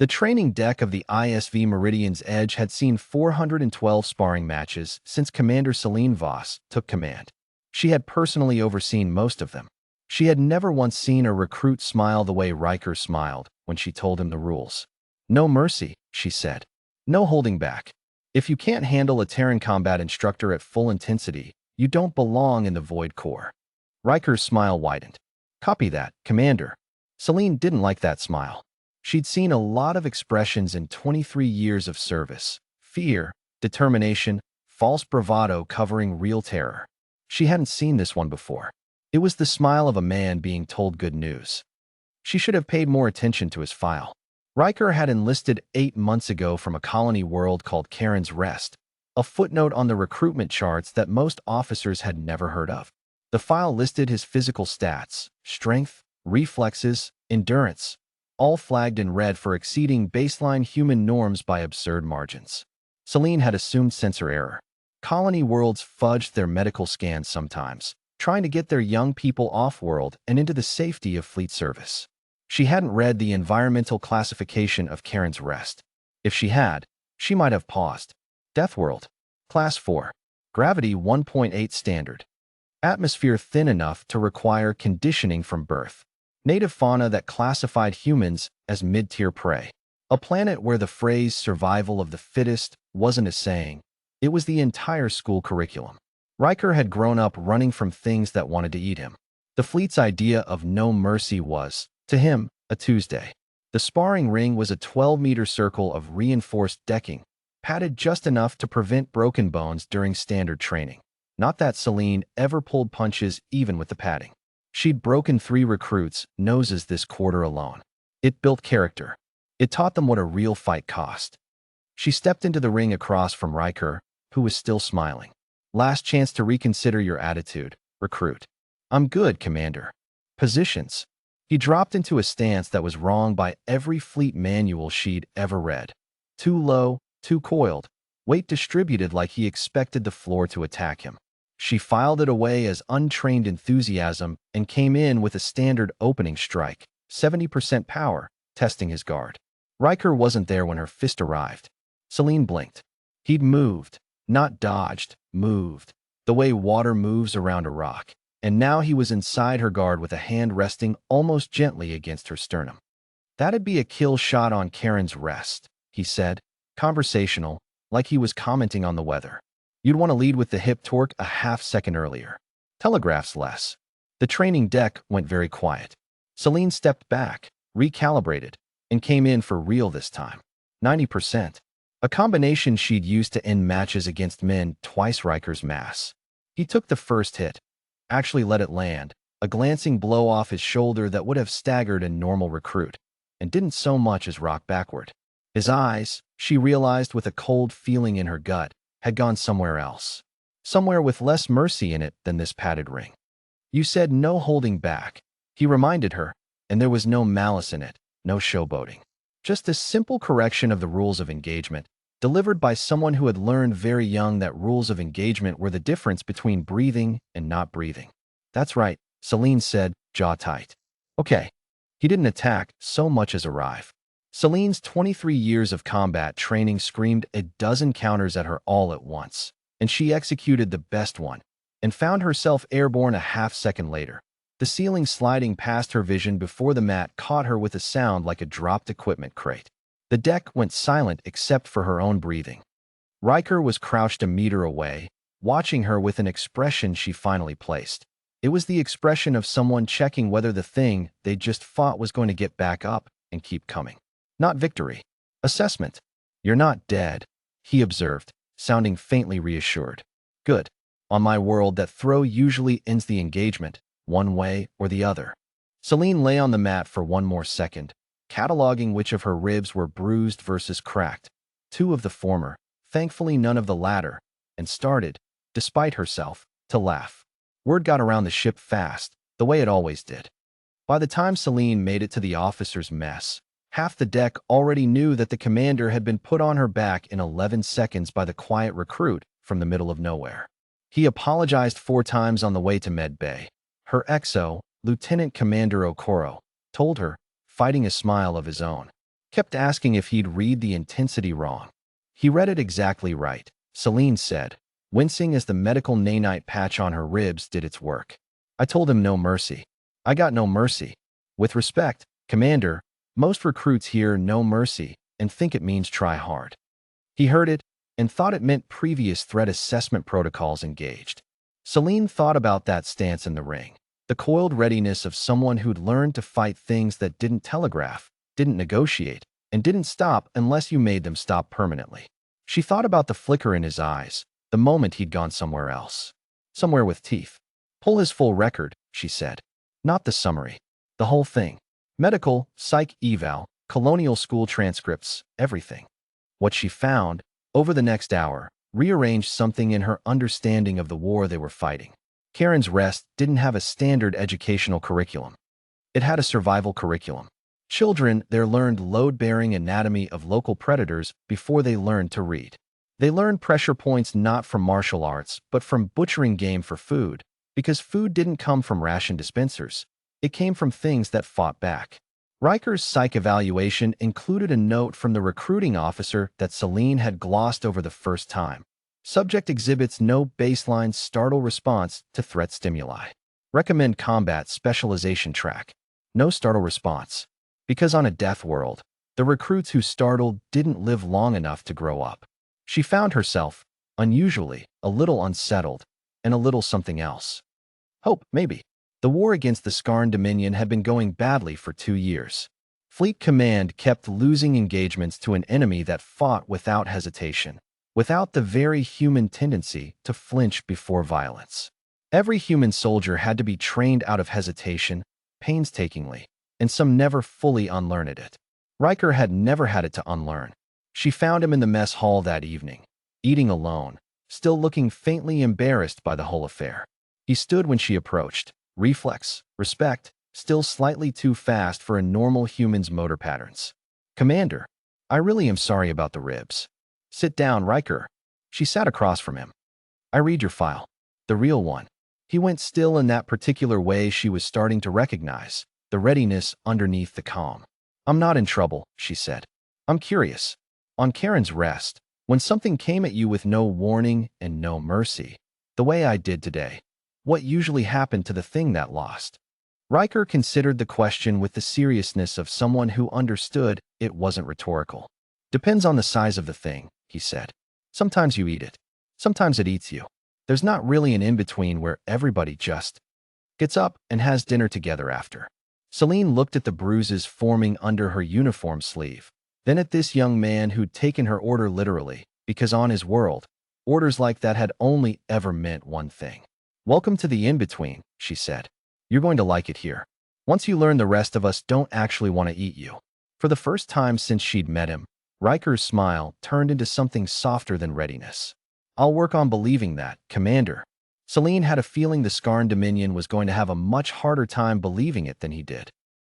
The training deck of the ISV Meridian's Edge had seen 412 sparring matches since Commander Celine Voss took command. She had personally overseen most of them. She had never once seen a recruit smile the way Riker smiled when she told him the rules. "No mercy," she said. "No holding back. If you can't handle a Terran combat instructor at full intensity, you don't belong in the Void Corps." Riker's smile widened. "Copy that, Commander." Celine didn't like that smile. She'd seen a lot of expressions in 23 years of service: fear, determination, false bravado covering real terror. She hadn't seen this one before. It was the smile of a man being told good news. She should have paid more attention to his file. Riker had enlisted 8 months ago from a colony world called Karen's Rest, a footnote on the recruitment charts that most officers had never heard of. The file listed his physical stats: strength, reflexes, endurance, all flagged in red for exceeding baseline human norms by absurd margins. Celine had assumed sensor error. Colony worlds fudged their medical scans sometimes, trying to get their young people off-world and into the safety of fleet service. She hadn't read the environmental classification of Karen's Rest. If she had, she might have paused. Deathworld. Class 4. Gravity 1.8 standard. Atmosphere thin enough to require conditioning from birth. Native fauna that classified humans as mid-tier prey. A planet where the phrase survival of the fittest wasn't a saying. It was the entire school curriculum. Riker had grown up running from things that wanted to eat him. The fleet's idea of no mercy was, to him, a Tuesday. The sparring ring was a 12-meter circle of reinforced decking, padded just enough to prevent broken bones during standard training. Not that Celine ever pulled punches even with the padding. She'd broken 3 recruits' noses this quarter alone. It built character. It taught them what a real fight cost. She stepped into the ring across from Riker, who was still smiling. "Last chance to reconsider your attitude, recruit." "I'm good, Commander." "Positions." He dropped into a stance that was wrong by every fleet manual she'd ever read. Too low, too coiled, weight distributed like he expected the floor to attack him. She filed it away as untrained enthusiasm and came in with a standard opening strike, 70% power, testing his guard. Riker wasn't there when her fist arrived. Celine blinked. He'd moved, not dodged, moved, the way water moves around a rock. And now he was inside her guard with a hand resting almost gently against her sternum. "That'd be a kill shot on Karen's Rest," he said, conversational, like he was commenting on the weather. "You'd want to lead with the hip torque a half-second earlier." Telegraphs less. The training deck went very quiet. Celine stepped back, recalibrated, and came in for real this time. 90%. A combination she'd used to end matches against men twice Riker's mass. He took the first hit, actually let it land, a glancing blow off his shoulder that would have staggered a normal recruit, and didn't so much as rock backward. His eyes, she realized with a cold feeling in her gut, had gone somewhere else. Somewhere with less mercy in it than this padded ring. "You said no holding back," he reminded her, and there was no malice in it, no showboating. Just a simple correction of the rules of engagement, delivered by someone who had learned very young that rules of engagement were the difference between breathing and not breathing. "That's right," Celine said, jaw tight. "Okay." He didn't attack so much as arrive. Celine's 23 years of combat training screamed a dozen counters at her all at once, and she executed the best one, and found herself airborne a half-second later, the ceiling sliding past her vision before the mat caught her with a sound like a dropped equipment crate. The deck went silent except for her own breathing. Riker was crouched a meter away, watching her with an expression she finally placed. It was the expression of someone checking whether the thing they'd just fought was going to get back up and keep coming. Not victory. Assessment. "You're not dead," he observed, sounding faintly reassured. "Good. On my world, that throw usually ends the engagement, one way or the other." Celine lay on the mat for one more second, cataloging which of her ribs were bruised versus cracked. 2 of the former, thankfully none of the latter, and started, despite herself, to laugh. Word got around the ship fast, the way it always did. By the time Celine made it to the officers' mess, half the deck already knew that the commander had been put on her back in 11 seconds by the quiet recruit from the middle of nowhere. He apologized 4 times on the way to Med Bay. Her XO, Lieutenant Commander Okoro, told her, fighting a smile of his own. Kept asking if he'd read the intensity wrong. He read it exactly right, Celine said, wincing as the medical nanite patch on her ribs did its work. I told him no mercy. I got no mercy. With respect, Commander, most recruits hear no mercy and think it means try hard. He heard it and thought it meant previous threat assessment protocols engaged. Celine thought about that stance in the ring, the coiled readiness of someone who'd learned to fight things that didn't telegraph, didn't negotiate, and didn't stop unless you made them stop permanently. She thought about the flicker in his eyes, the moment he'd gone somewhere else. Somewhere with teeth. Pull his full record, she said. Not the summary. The whole thing. Medical, psych eval, colonial school transcripts, everything. What she found, over the next hour, rearranged something in her understanding of the war they were fighting. Karen's Rest didn't have a standard educational curriculum. It had a survival curriculum. Children there learned load-bearing anatomy of local predators before they learned to read. They learned pressure points not from martial arts, but from butchering game for food, because food didn't come from ration dispensers. It came from things that fought back. Riker's psych evaluation included a note from the recruiting officer that Celine had glossed over the first time. Subject exhibits no baseline startle response to threat stimuli. Recommend combat specialization track. No startle response. Because on a Deathworld, the recruits who startled didn't live long enough to grow up. She found herself, unusually, a little unsettled, and a little something else. Hope, maybe. The war against the Scarn Dominion had been going badly for 2 years. Fleet Command kept losing engagements to an enemy that fought without hesitation, without the very human tendency to flinch before violence. Every human soldier had to be trained out of hesitation, painstakingly, and some never fully unlearned it. Riker had never had it to unlearn. She found him in the mess hall that evening, eating alone, still looking faintly embarrassed by the whole affair. He stood when she approached. Reflex, respect, still slightly too fast for a normal human's motor patterns. Commander, I really am sorry about the ribs. Sit down, Riker. She sat across from him. I read your file. The real one. He went still in that particular way she was starting to recognize, the readiness underneath the calm. I'm not in trouble, she said. I'm curious. On Karen's Rest, when something came at you with no warning and no mercy, the way I did today, what usually happened to the thing that lost? Riker considered the question with the seriousness of someone who understood it wasn't rhetorical. Depends on the size of the thing, he said. Sometimes you eat it. Sometimes it eats you. There's not really an in-between where everybody just gets up and has dinner together after. Celine looked at the bruises forming under her uniform sleeve, then at this young man who'd taken her order literally, because on his world, orders like that had only ever meant one thing. Welcome to the in-between, she said. You're going to like it here. Once you learn the rest of us don't actually want to eat you. For the first time since she'd met him, Riker's smile turned into something softer than readiness. I'll work on believing that, Commander. Celine had a feeling the Scarn Dominion was going to have a much harder time believing it than he did.